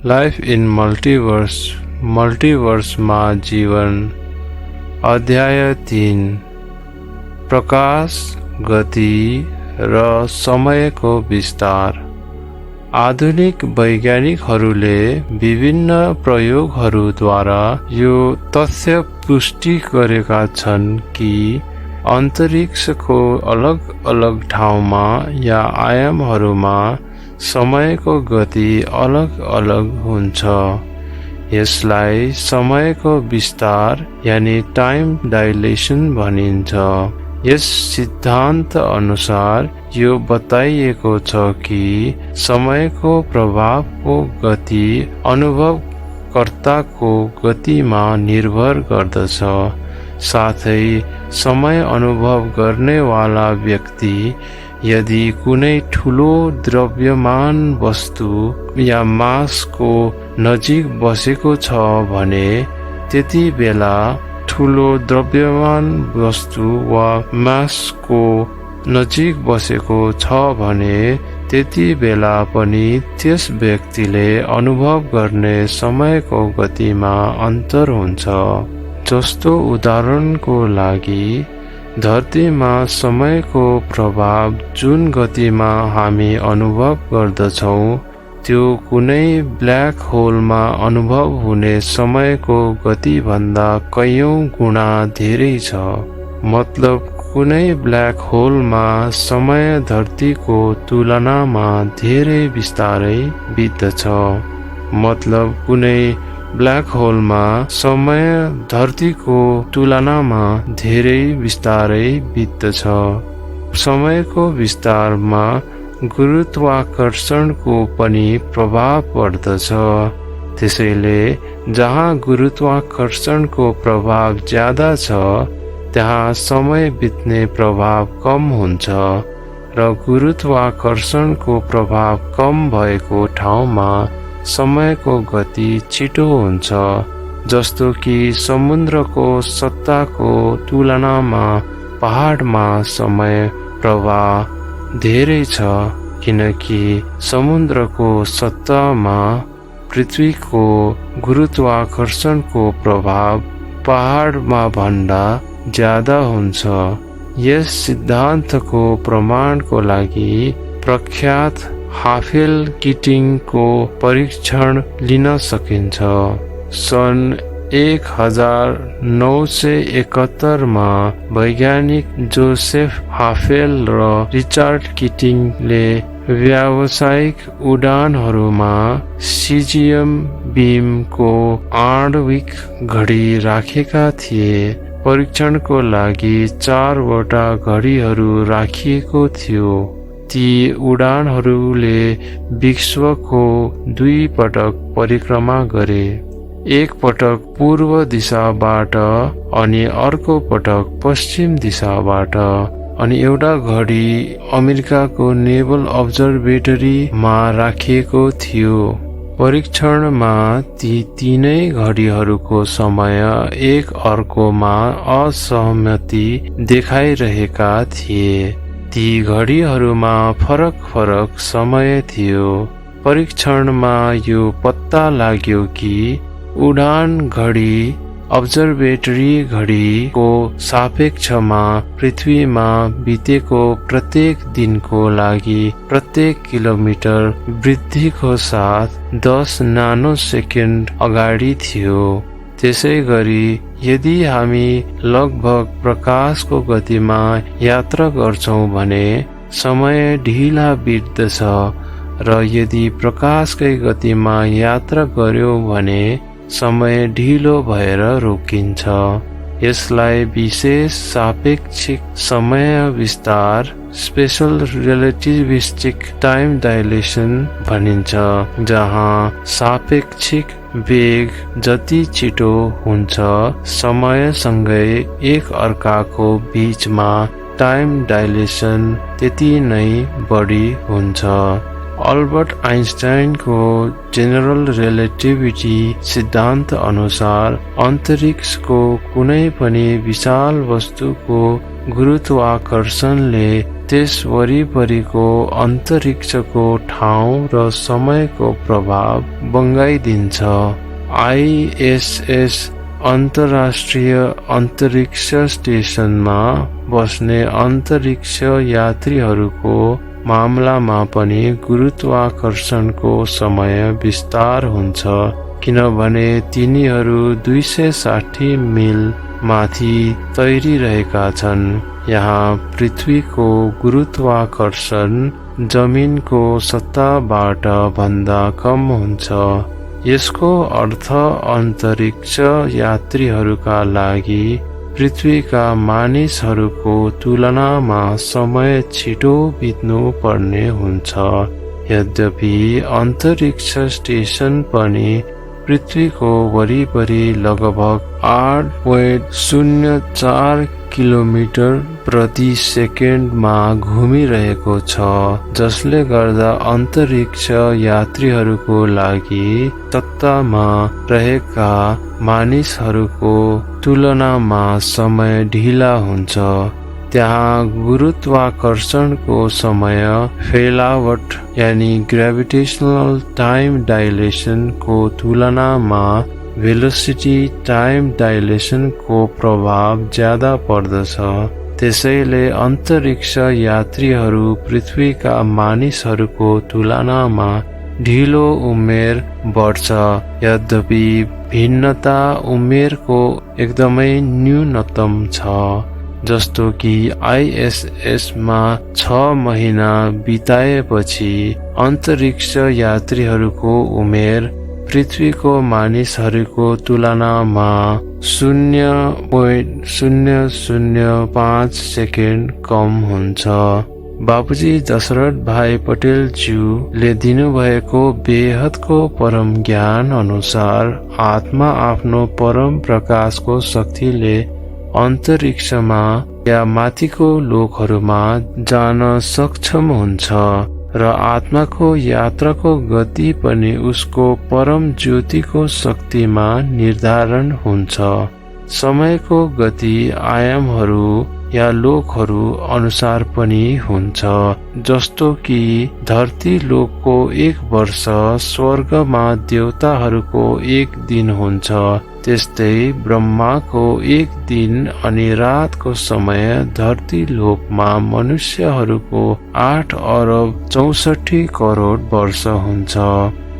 Life in multiverse, मल्टिवर्समा जीवन। अध्याय 3, प्रकाश, गति र समयको विस्तार। आधुनिक वैज्ञानिकहरूले विभिन्न प्रयोगहरूद्वारा यो तथ्य पुष्टि गरेका छन् कि अन्तरिक्षको अलग-अलग ठाउँमा या आयामहरूमा समयको गति अलग-अलग हुन्छ। यसलाई समयको विस्तार यानि टाइम डाइलेसन भनिन्छ। यस सिद्धान्त अनुसार यो बताइएको छ कि समयको प्रभावको गति अनुभवकर्ताको गतिमा निर्भर गर्दछ। साथै समय अनुभव गर्नेवाला व्यक्ति यदि कुनै ठुलो द्रव्यमान वस्तु या मासको नजिक बसेको छ भने त्यति बेला ठुलो द्रव्यमान वस्तु वा मासको नजिक बसेको छ भने त्यति बेला पनि त्यस व्यक्तिले अनुभव गर्ने समयको गतिमा अन्तर हुन्छ। जस्तो उदाहरणको लागि धरतीमा समयको प्रभाव जुन गतिमा हामी अनुभव गर्दछौँ त्यो कुनै ब्ल्याक होलमा अनुभव हुने समयको गतिभन्दा कैयौं गुणा धेरै छ। मतलब कुनै ब्ल्याक होलमा समय धरतीको तुलनामा धेरै बिस्तारै बित्दछ। मतलब कुनै ब्ल्याक होलमा समय धरतीको तुलनामा धेरै बिस्तारै बित्दछ। समयको विस्तारमा गुरुत्वाकर्षणको पनि प्रभाव पर्दछ। त्यसैले जहाँ गुरुत्वाकर्षणको प्रभाव ज्यादा छ त्यहाँ समय बित्ने प्रभाव कम हुन्छ र गुरुत्वाकर्षणको प्रभाव कम भएको ठाउँमा समयको गति छिटो हुन्छ। जस्तो कि समुद्रको सतहको तुलनामा पहाडमा समय प्रवाह धेरै छ किनकि समुद्रको सतहमा पृथ्वीको गुरुत्वाकर्षणको प्रभाव पहाडमा भन्दा ज्यादा हुन्छ। यस सिद्धान्तको प्रमाणको लागि प्रख्यात हाफेल-किटिङको परीक्षण लिन सकिन्छ। सन् 1971 मा वैज्ञानिक जोसेफ हाफेल र रिचर्ड किटिङले व्यावसायिक उडानहरूमा सिजियम बीमको आणविक घडी राखेका थिए। परीक्षणको लागि 4 वटा घडीहरू राखिएको थियो। ती उडानहरूले विश्वको 2 पटक परिक्रमा गरे। एक पटक पूर्व दिशाबाट अनि अर्को पटक पश्चिम दिशाबाट। अनि एउटा घडी अमेरिकाको नेभल अब्जर्भेटरीमा राखिएको थियो। परीक्षणमा ती तीनै घडीहरूको समय एक अर्कोमा असहमति देखाइरहेका थिए। ती घडीहरूमा फरक समय थियो। परीक्षणमा यो पत्ता लाग्यो कि उडान घडी अब्जर्भेटरी घडीको सापेक्षमा पृथ्वीमा बितेको प्रत्येक दिनको लागि प्रत्येक किलोमिटर वृद्धिको साथ 10 नानो सेकेन्ड अगाडि थियो। त्यसैगरी यदि हामी लगभग प्रकाशको गतिमा यात्रा गर्छौं भने समय ढिला बित्दछ र यदि प्रकाशकै गतिमा यात्रा गर्यौं भने समय ढिलो भएर रोकिन्छ। यसलाई विशेष सापेक्षिक समय विस्तार स्पेशल रिलेटिभिस्टिक टाइम डाइलेसन भनिन्छ, जहाँ सापेक्षिक वेग जति छिटो हुन्छ समयसँगै एक अर्काको बीचमा टाइम डाइलेसन त्यति नै बढी हुन्छ। अल्बर्ट आइन्स्टाइनको जेनरल रिलेटिभिटी सिद्धान्त अनुसार अन्तरिक्षको कुनै पनि विशाल वस्तुको गुरुत्वाकर्षणले त्यस वरिपरिको अन्तरिक्षको ठाउँ र समयको प्रभाव बङ्गाइदिन्छ। आइएसएस अन्तर्राष्ट्रिय अन्तरिक्ष स्टेसनमा बस्ने अन्तरिक्ष यात्रीहरूको मामलामा पनि गुरुत्वाकर्षणको समय विस्तार हुन्छ, किनभने तिनीहरू 260 मिल माथि तैरिरहेका छन्। यहाँ पृथ्वीको गुरुत्वाकर्षण जमिनको सतहबाट भन्दा कम हुन्छ। यसको अर्थ अन्तरिक्ष यात्रीहरूका लागि पृथ्वीका मानिसहरूको तुलनामा समय छिटो बित्नु पर्ने हुन्छ। यद्यपि अन्तरिक्ष स्टेसन पनि पृथ्वीको वरिपरि लगभग 8.04 किलोमिटर प्रति सेकेन्डमा घुमिरहेको छ, जसले गर्दा अन्तरिक्ष यात्रीहरूको लागि सत्तामा रहेका मानिसहरूको तुलनामा समय ढिला हुन्छ। त्यहाँ गुरुत्वाकर्षणको समय फैलावट यानी ग्रेभिटेशनल टाइम डाइलेसन को तुलनामा भेलोसिटी टाइम डाइलेसन को प्रभाव ज्यादा पर्दछ। त्यसैले अन्तरिक्ष यात्रीहरू पृथ्वीका मानिसहरूको तुलनामा ढिलो उमेर बढ्छ। यद्यपि भिन्नता उमेरको एकदमै न्यूनतम छ, जस्तो कि आइएसएसमा 6 महिना बिताएपछि अन्तरिक्ष यात्रीहरूको उमेर पृथ्वीको मानिसहरूको तुलनामा 0.005 सेकेन्ड कम हुन्छ। बाबुजी दशरथ भाइ पटेल ज्यूले दिनुभएको बेहदको परम ज्ञान अनुसार आत्मा आफ्नो परम प्रकाशको शक्तिले अन्तरिक्षमा या माथिको लोकहरूमा जान सक्षम हुन्छ र आत्माको यात्राको गति पनि उसको परम ज्योतिको शक्तिमा निर्धारण हुन्छ। समयको गति आयामहरू या लोकहरू अनुसार पनि हुन्छ, जस्तो कि धरती लोकको 1 वर्ष स्वर्गमा देवताहरूको 1 दिन हुन्छ। त्यस्तै ब्रह्माको 1 दिन अनि रातको समय धरती लोकमा मनुष्यहरूको 8 अरब 64 करोड वर्ष हुन्छ।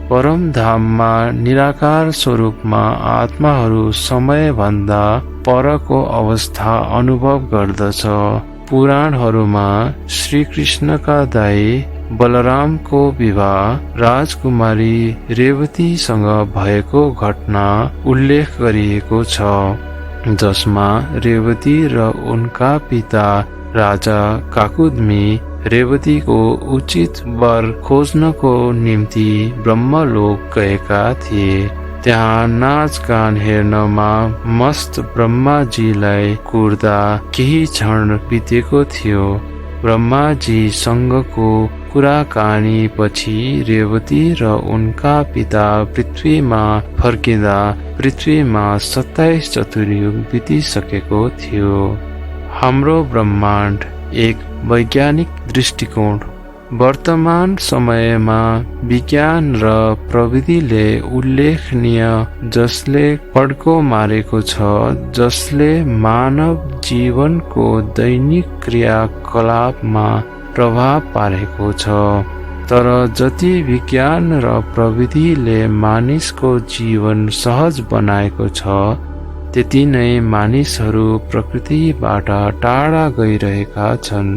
परम धाममा निराकार स्वरूपमा आत्माहरू समयभन्दा परको अवस्था अनुभव गर्दछ। पुराणहरूमा श्री कृष्णका दाइ बलरामको विवाह राजकुमारी रेवतीसँग भएको घटना उल्लेख गरिएको छ, जसमा रेवती र उनका पिता राजा काकुदमी रेवतीको उचित वर खोज्नको निम्ति ब्रह्मलोक गएका थिए। त्यहाँ नाचगान हेर्नमा मस्त ब्रह्माजीलाई कुर्दा केही क्षण बितेको थियो। ब्रह्माजीसँगको कुराकानी पछि रेवती र उनका पिता पृथ्वीमा फर्किँदा पृथ्वीमा 27 चतुर्युग बितिसकेको थियो। हाम्रो ब्रह्माण्ड एक वैज्ञानिक दृष्टिकोण। वर्तमान समयमा विज्ञान र प्रविधिले उल्लेखनीय जसले पड्को मारेको छ, जसले मानव जीवनको दैनिक क्रियाकलापमा प्रभाव पारेको छ। तर जति विज्ञान र प्रविधिले मानिसको जीवन सहज बनाएको छ, त्यति नै मानिसहरू प्रकृतिबाट टाढा गइरहेका छन्।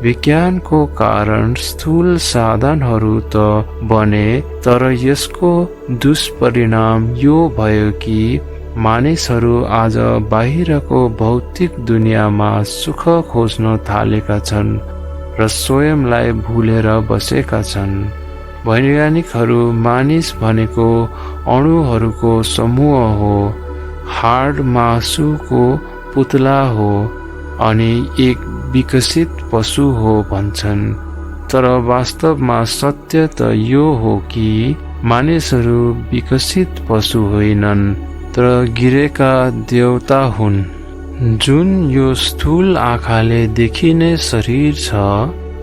विज्ञानको कारण स्थूल साधनहरू त बने, तर यसको दुष्परिणाम यो भयो कि मानिसहरू आज बाहिरको भौतिक दुनियाँमा सुख खोज्न थालेका छन् र स्वयंलाई भुलेर बसेका छन्। वैज्ञानिकहरू मानिस भनेको अणुहरूको समूह हो, हाड मासुको पुतला हो अनि एक विकसित पशु हो भन्छन्। तर वास्तवमा सत्य त यो हो कि मानिसहरू विकसित पशु होइनन्, तर गिरेका देवता हुन्। जुन यो स्थूल आँखाले देखिने शरीर छ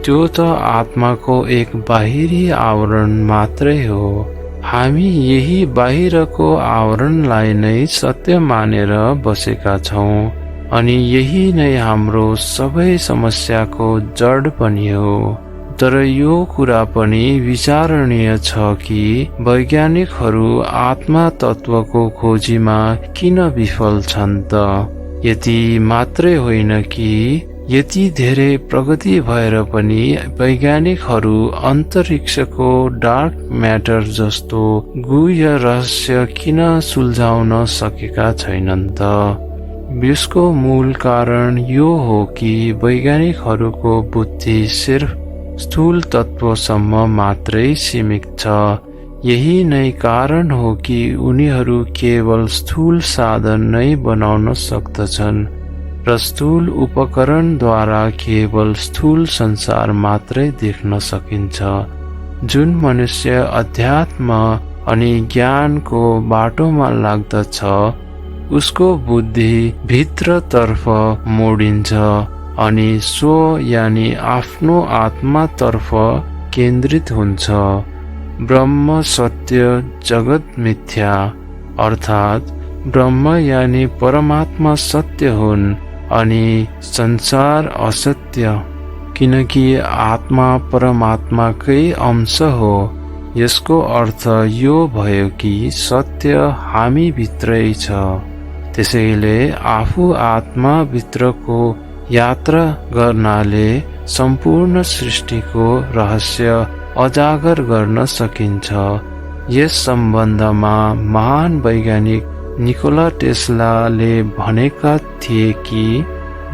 त्यो त आत्माको एक बाहिरी आवरण मात्रै हो। हामी यही बाहिरको आवरणलाई नै सत्य मानेर बसेका छौं अनि यही नै हाम्रो सबै समस्याको जड पनि हो। तर यो कुरा पनि विचारणीय छ कि वैज्ञानिकहरू आत्मा तत्वको खोजीमा किन विफल छन् त? यति मात्रै होइन कि यति धेरै प्रगति भएर पनि वैज्ञानिकहरू अन्तरिक्षको डार्क म्याटर जस्तो गुह्य रहस्य किन सुल्झाउन सकेका छैनन् त? यसको मूल कारण यो हो कि वैज्ञानिकहरूको बुद्धि सिर्फ स्थूल तत्वसम्म मात्रै सीमित छ। यही नै कारण हो कि उनीहरू केवल स्थूल साधन नै बनाउन सक्दछन् र स्थूल उपकरणद्वारा केवल स्थूल संसार मात्रै देख्न सकिन्छ। जुन मनुष्य अध्यात्म अनि ज्ञानको बाटोमा लाग्दछ उसको बुद्धि भित्रतर्फ मोडिन्छ अनि स्व यानि आफ्नो आत्मातर्फ केन्द्रित हुन्छ। ब्रह्म सत्य, जगत मिथ्या, अर्थात् ब्रह्म यानि परमात्मा सत्य हुन् अनि संसार असत्य, किनकि आत्मा परमात्माकै अंश हो। यसको अर्थ यो भयो कि सत्य हामी भित्रै छ। त्यसैले आफू आत्मा भित्रको यात्रा गर्नाले सम्पूर्ण सृष्टिको रहस्य अजागर गर्न सकिन्छ। यस सम्बन्धमा महान वैज्ञानिक निकोला टेस्लाले भनेका थिए कि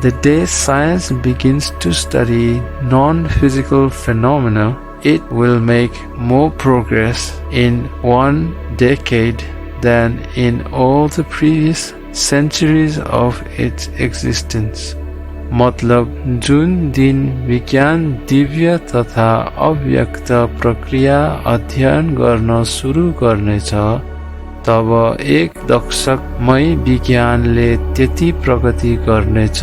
The day science begins to study non-physical phenomena, it will make more progress in 1 decade than in all the previous centuries of its existence. मतलब जुन दिन विज्ञान दिव्य तथा अव्यक्त प्रक्रिया अध्ययन गर्न सुरु गर्नेछ तब 1 दशकमै विज्ञानले त्यति प्रगति गर्नेछ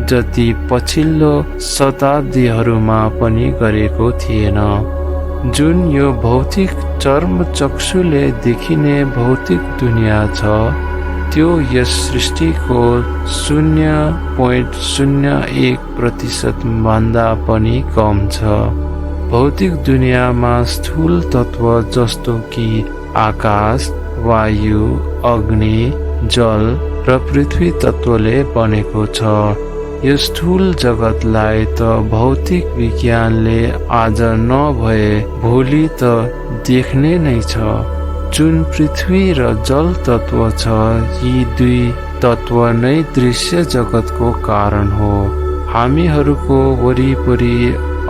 जति पछिल्लो शताब्दीहरूमा पनि गरेको थिएन। जुन यो भौतिक चर्मचक्षुले देखिने भौतिक दुनिया छ त्यो यस सृष्टिको 0.01% भन्दा पनि कम छ। भौतिक दुनियामा स्थूल तत्व जस्तो कि आकाश, वायु, अग्नि, जल र पृथ्वी तत्वले बनेको छ। यो स्थूल जगतलाई त भौतिक विज्ञानले आज नभए भोलि त देख्ने नै छ। जुन पृथ्वी र जल तत्व छ यी दुई तत्व नै दृश्य जगतको कारण हो। हामीहरूको वरिपरि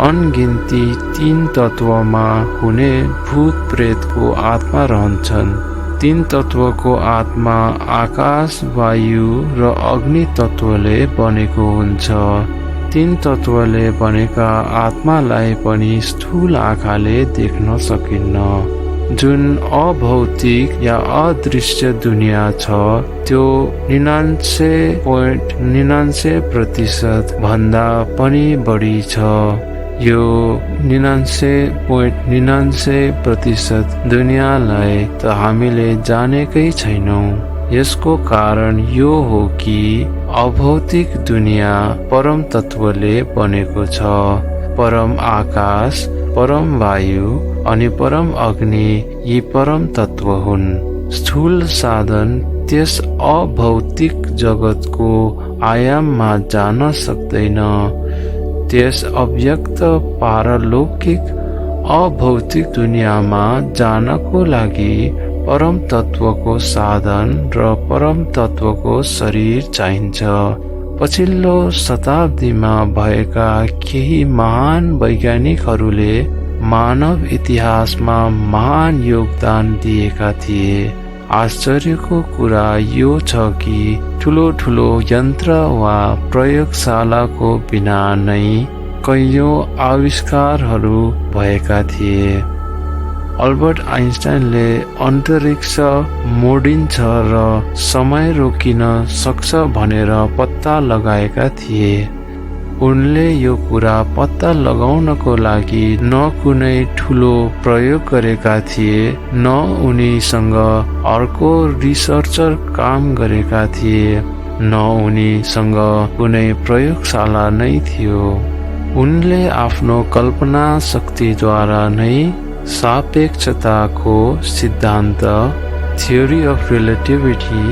अनगिन्ती 3 तत्वमा हुने भूत प्रेतको आत्मा रहन्छन्। 3 तत्वको आत्मा आकाश, वायु र अग्नि तत्वले बनेको हुन्छ। 3 तत्वले बनेका आत्मालाई पनि स्थूल आँखाले देख्न सकिन्न। जुन अभौतिक या अदृश्य दुनिया छ त्यो 99.99% भन्दा पनि बढी छ। यो 99.99% दुनियाँलाई त हामीले जानेकै छैनौं। यसको कारण यो हो कि अभौतिक दुनिया परम तत्वले बनेको छ। परम आकाश, परम वायु अनि परम अग्नि यी परम तत्व हुन्। स्थूल साधन त्यस अभौतिक जगतको आयाममा जान सक्दैन। त्यस अव्यक्त पारलौकिक अभौतिक दुनियाँमा जानको लागि परम तत्वको साधन र परम तत्वको शरीर चाहिन्छ। पछिल्लो शताब्दीमा भएका केही महान वैज्ञानिकहरूले मानव इतिहासमा महान योगदान दिएका थिए। आश्चर्यको कुरा यो छ कि ठुलो ठुलो यन्त्र वा प्रयोगशालाको बिना नै कैयौं आविष्कारहरू भएका थिए। अल्बर्ट आइन्स्टाइनले अन्तरिक्ष मोडिन्छ र समय रोकिन सक्छ भनेर पत्ता लगाएका थिए। उनले यो कुरा पत्ता लगाउनको लागि न कुनै ठुलो प्रयोग गरेका थिए, न उनीसँग अर्को रिसर्चर काम गरेका थिए, न उनीसँग कुनै प्रयोगशाला नै थियो। उनले आफ्नो कल्पना शक्तिद्वारा नै सापेक्षताको सिद्धान्त, थ्योरी अफ रिलेटिभिटी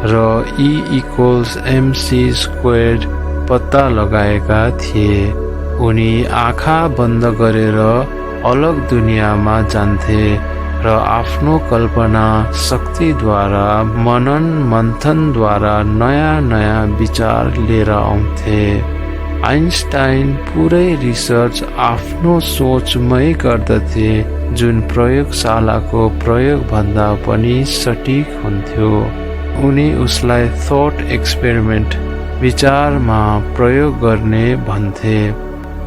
र E=mc² पत्ता लगाएका थिए। उनी आँखा बन्द गरेर अलग दुनियाँमा जान्थे र आफ्नो कल्पना शक्तिद्वारा मनन मन्थनद्वारा नयाँ विचार लिएर आउँथे। आइन्स्टाइन पुरै रिसर्च आफ्नो सोचमै गर्दथे, जुन प्रयोगशालाको प्रयोगभन्दा पनि सटिक हुन्थ्यो। उनी उसलाई थॉट एक्सपेरिमेन्ट, विचारमा प्रयोग गर्ने भन्थे।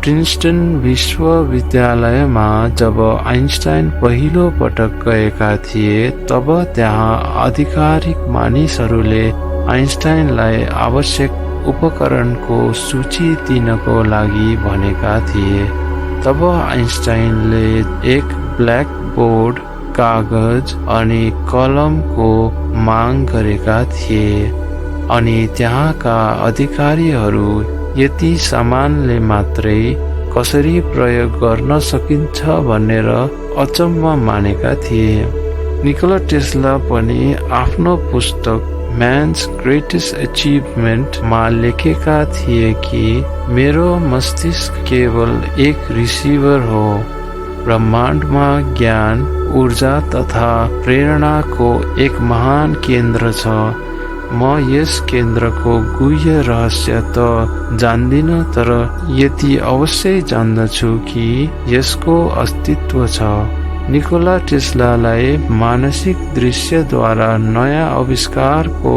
प्रिन्सटन विश्वविद्यालयमा जब आइन्स्टाइन पहिलो पटक गएका थिए, तब त्यहाँ आधिकारिक मानिसहरूले आइन्स्टाइनलाई आवश्यक उपकरणको सूची दिनको लागि भनेका थिए। तब आइन्स्टाइनले एक ब्ल्याक बोर्ड, कागज अनि कलमको माग गरेका थिए अनि त्यहाँका अधिकारीहरू यति सामानले मात्रै कसरी प्रयोग गर्न सकिन्छ भनेर अचम्म मानेका थिए। निकोला टेस्ला पनि आफ्नो पुस्तक म्यान्स ग्रेटेस्ट अचिभमेन्टमा लेखेका थिए कि मेरो मस्तिष्क केवल एक रिसिभर हो। ब्रह्माण्डमा ज्ञान, ऊर्जा तथा प्रेरणाको एक महान केन्द्र छ। म यस केन्द्रको गुह्य रहस्य त जान्दिन, तर यति अवश्य जान्दछु कि यसको अस्तित्व छ। निकोला टेस्लालाई मानसिक दृश्यद्वारा नयाँ आविष्कारको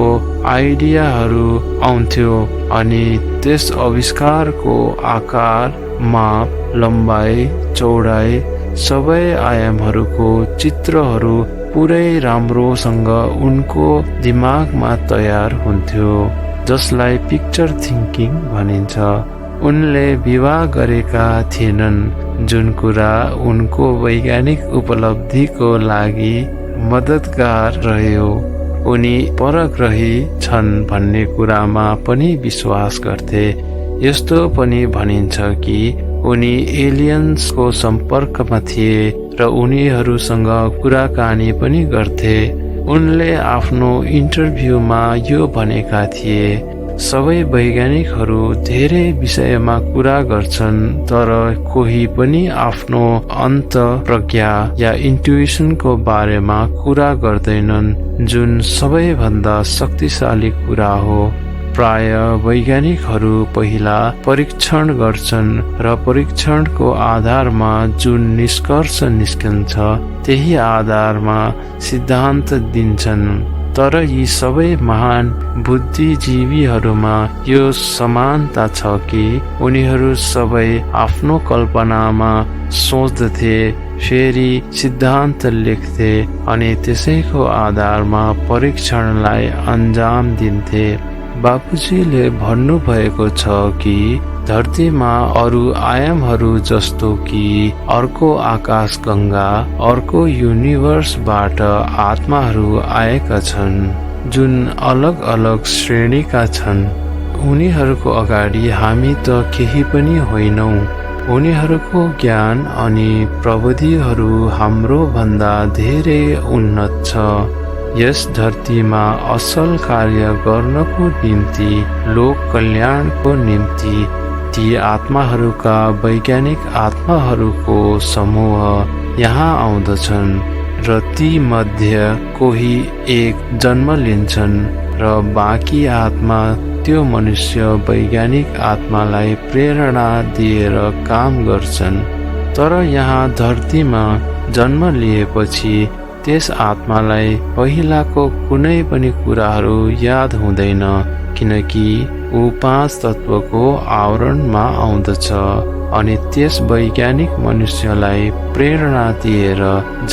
आइडियाहरू आउँथ्यो अनि त्यस आविष्कारको आकार, माप, लम्बाइ, चौडाइ सबै आयामहरूको चित्रहरू पुरै राम्रोसँग उनको दिमागमा तयार हुन्थ्यो, जसलाई पिक्चर थिङ्किङ भनिन्छ। उनले विवाह गरेका थिएनन्, जुन कुरा उनको वैज्ञानिक उपलब्धिको लागि मद्दतगार रह्यो। उनी परग्रही छन् भन्ने कुरामा पनि विश्वास गर्थे। यस्तो पनि भनिन्छ कि उनी एलियन्सको सम्पर्कमा थिए र उनीहरूसँग कुराकानी पनि गर्थे। उनले आफ्नो इन्टरभ्यूमा यो भनेका थिए, सबै वैज्ञानिकहरू धेरै विषयमा कुरा गर्छन्, तर कोही पनि आफ्नो अन्तःप्रज्ञा या इन्ट्युइसनको बारेमा कुरा गर्दैनन्, जुन सबैभन्दा शक्तिशाली कुरा हो। प्राय वैज्ञानिकहरू पहिला परीक्षण गर्छन् र परीक्षणको आधारमा जुन निष्कर्ष निस्कन्छ त्यही आधारमा सिद्धान्त दिन्छन्। तर यी सबै महान बुद्धिजीवीहरूमा यो समानता छ कि उनीहरू सबै आफ्नो कल्पनामा सोच्दथे, फेरि सिद्धान्त लेख्थे अनि त्यसैको आधारमा परीक्षणलाई अन्जाम दिन्थे। बापुजीले भन्नुभएको छ कि धरतीमा अरू आयामहरू जस्तो कि अर्को आकाश गंगा, अर्को युनिभर्सबाट आत्माहरू आएका छन्, जुन अलग अलग श्रेणीका छन्। उनीहरूको अगाडि हामी त केही पनि होइनौं। उनीहरूको ज्ञान अनि प्रविधिहरू हाम्रो भन्दा धेरै उन्नत छ। यस धरतीमा असल कार्य गर्नको निम्ति, लोक कल्याणको निम्ति ती आत्माहरूका वैज्ञानिक आत्माहरूको समूह यहाँ आउँदछन् र ती मध्ये कोही एक जन्म लिन्छन् र बाँकी आत्मा त्यो मनुष्य वैज्ञानिक आत्मालाई प्रेरणा दिएर काम गर्छन्। तर यहाँ धरतीमा जन्म लिएपछि त्यस आत्मालाई पहिलाको कुनै पनि कुराहरू याद हुँदैन, किनकि ऊ 5 तत्वको आवरणमा आउँदछ अनि त्यस वैज्ञानिक मनुष्यलाई प्रेरणा दिएर,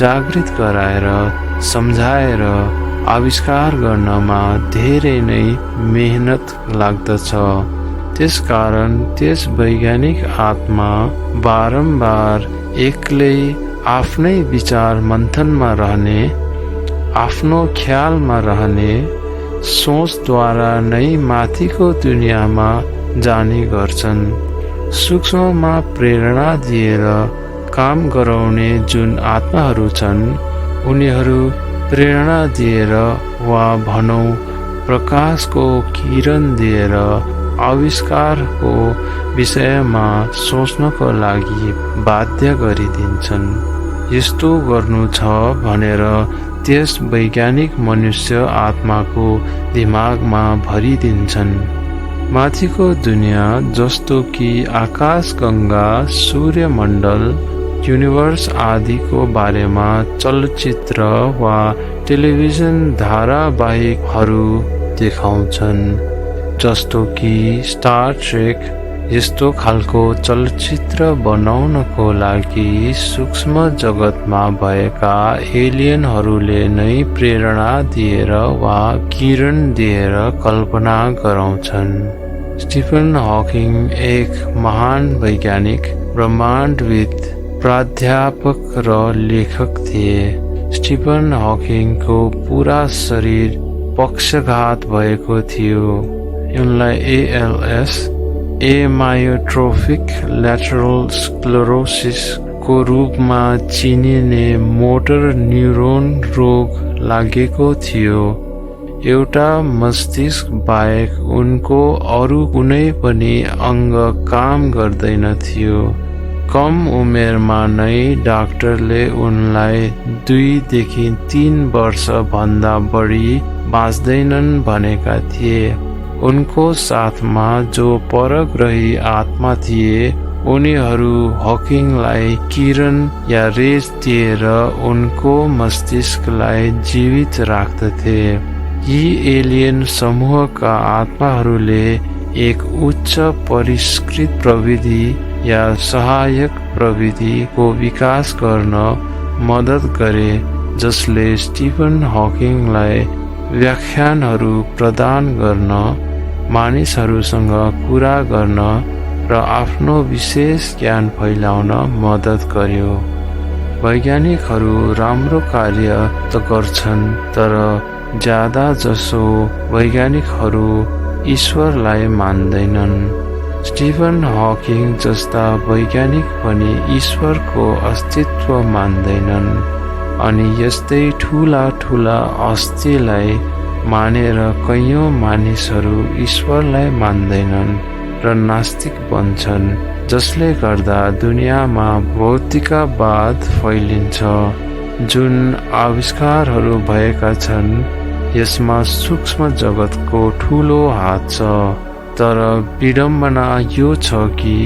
जागृत गराएर, सम्झाएर आविष्कार गर्नमा धेरै नै मेहनत लाग्दछ। त्यसकारण त्यस वैज्ञानिक आत्मा बारम्बार एक्लै आफ्नै विचार मन्थनमा रहने, आफ्नो ख्यालमा रहने, सोचद्वारा नै माथिको दुनियाँमा जाने गर्छन्। सूक्ष्ममा प्रेरणा दिएर काम गराउने जुन आत्माहरू छन्, उनीहरू प्रेरणा दिएर वा भनौँ प्रकाशको किरण दिएर आविष्कारको विषयमा सोच्नको लागि बाध्य गरिदिन्छन्। यस्तो गर्नु छ भनेर त्यस वैज्ञानिक मनुष्य आत्माको दिमागमा भरिदिन्छन्। माथिको दुनियाँ जस्तो कि आकाश गङ्गा, सूर्यमण्डल, युनिभर्स आदिको बारेमा चलचित्र वा टेलिभिजन धारावाहिकहरू देखाउँछन्। जस्तो कि स्टार ट्रेक यस्तो खालको चलचित्र बनाउनको लागि सूक्ष्म जगतमा भएका एलियनहरूले नै प्रेरणा दिएर वा किरण दिएर कल्पना गराउँछन्। स्टिफन हकिङ एक महान वैज्ञानिक, ब्रह्माण्डविद, प्राध्यापक र लेखक थिए। स्टिफन हकिङको पुरा शरीर पक्षघात भएको थियो। उनलाई ALS, एमायोट्रोफिक ल्याटरल स्क्लेरोसिस को रूपमा चिनिने मोटर न्युरोन रोग लागेको थियो। एउटा मस्तिष्क बाहेक उनको अरू कुनै पनि अङ्ग काम गर्दैन थियो। कम उमेरमा नै डाक्टरले उनलाई 2 देखि 3 वर्ष भन्दा बढी बाँच्दैनन् भनेका थिए। उनको साथमा जो परग्रही आत्मा थिए, उनीहरू हकिङलाई किरण या रेज दिएर उनको मस्तिष्कलाई जीवित राख्दथे। यी एलियन समूहका आत्माहरूले एक उच्च परिष्कृत प्रविधि या सहायक प्रविधिको विकास गर्न मद्दत गरे, जसले स्टिफन हकिङलाई व्याख्यानहरू प्रदान गर्न, मानिसहरूसँग कुरा गर्न र आफ्नो विशेष ज्ञान फैलाउन मद्दत गर्यो। वैज्ञानिकहरू राम्रो कार्य त गर्छन्, तर ज्यादा जसो वैज्ञानिकहरू ईश्वरलाई मान्दैनन्। स्टिफन हकिङ जस्ता वैज्ञानिक पनि ईश्वरको अस्तित्व मान्दैनन् अनि यस्तै ठुला ठुला हस्तीलाई मानेर कैयौं मानिसहरू ईश्वरलाई मान्दैनन् र नास्तिक बन्छन्, जसले गर्दा दुनियाँमा भौतिकवाद फैलिन्छ। जुन आविष्कारहरू भएका छन्, यसमा सूक्ष्म जगतको ठुलो हात छ। तर विडम्बना यो छ कि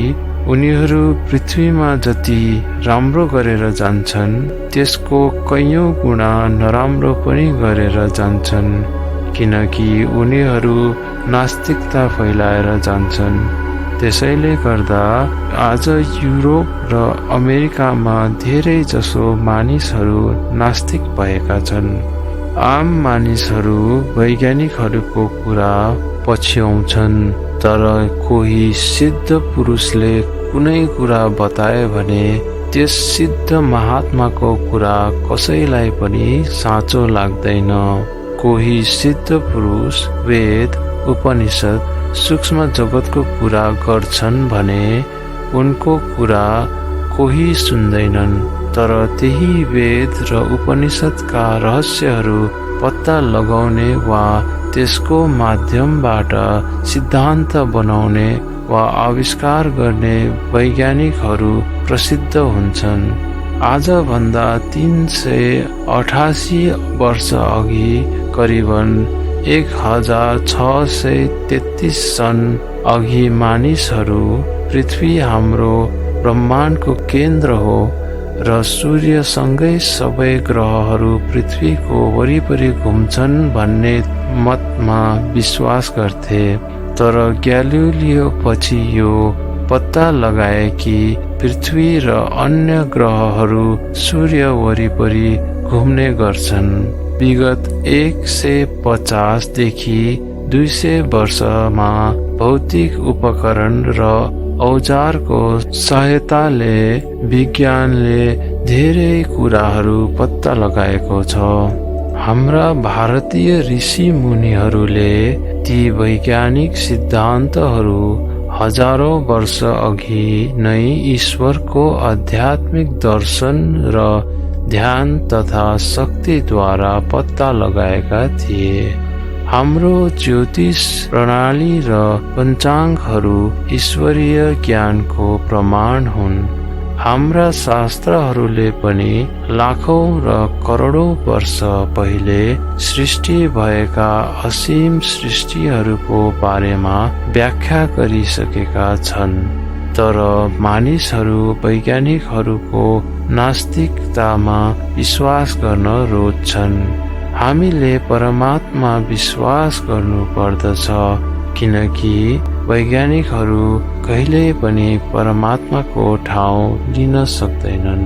उनीहरू पृथ्वीमा जति राम्रो गरेर जान्छन्, त्यसको कैयौं गुणा नराम्रो पनि गरेर जान्छन्, किनकि उनीहरू नास्तिकता फैलाएर जान्छन्। त्यसैले गर्दा आज युरोप र अमेरिकामा धेरै जसो मानिसहरू नास्तिक भएका छन्। आम मानिसहरू वैज्ञानिकहरूको कुरा पछ्याउँछन्, तर कोही सिद्ध पुरुषले कुनै कुरा बताए भने त्यस सिद्ध महात्माको कुरा कसैलाई पनि साँचो लाग्दैन। कोही सिद्ध पुरुष वेद, उपनिषद, सूक्ष्म जगतको कुरा गर्छन् भने उनको कुरा कोही सुन्दैनन्, तर त्यही वेद र उपनिषदका रहस्यहरू पत्ता लगाउने वा त्यसको माध्यमबाट सिद्धान्त बनाउने वा आविष्कार गर्ने वैज्ञानिकहरू प्रसिद्ध हुन्छन्। आजभन्दा 388 वर्ष अघि करिबन 1633 सन् अघि मानिसहरू पृथ्वी हाम्रो ब्रह्माण्डको केन्द्र हो र सूर्यसँगै सबै ग्रहहरू पृथ्वीको वरिपरि घुम्छन् भन्ने मतमा विश्वास गर्थे। तर ग्यालिलियो पछि यो पत्ता लगाए कि पृथ्वी र अन्य ग्रहहरू सूर्य वरिपरि घुम्ने गर्छन्। विगत 150 देखि 200 वर्षमा भौतिक उपकरण र औजारको सहायताले विज्ञानले धेरै कुराहरू पत्ता लगाएको छ। हाम्रा भारतीय ऋषि मुनिहरूले ती वैज्ञानिक सिद्धान्तहरू हजारौं वर्ष अघि नै ईश्वरको आध्यात्मिक दर्शन र ध्यान तथा शक्तिद्वारा पत्ता लगाएका थिए। हाम्रो ज्योतिष प्रणाली र पञ्चाङ्गहरू ईश्वरीय ज्ञानको प्रमाण हुन्। हाम्रा शास्त्रहरूले पनि लाखौं र करोडौं वर्ष पहिले सृष्टि भएका असीम सृष्टिहरूको बारेमा व्याख्या गरिसकेका छन्। तर मानिसहरू वैज्ञानिकहरूको नास्तिकतामा विश्वास गर्न रोज्छन्। हामीले परमात्मा विश्वास गर्नुपर्दछ, किनकि वैज्ञानिकहरू कहिल्यै पनि परमात्माको ठाउँ लिन सक्दैनन्।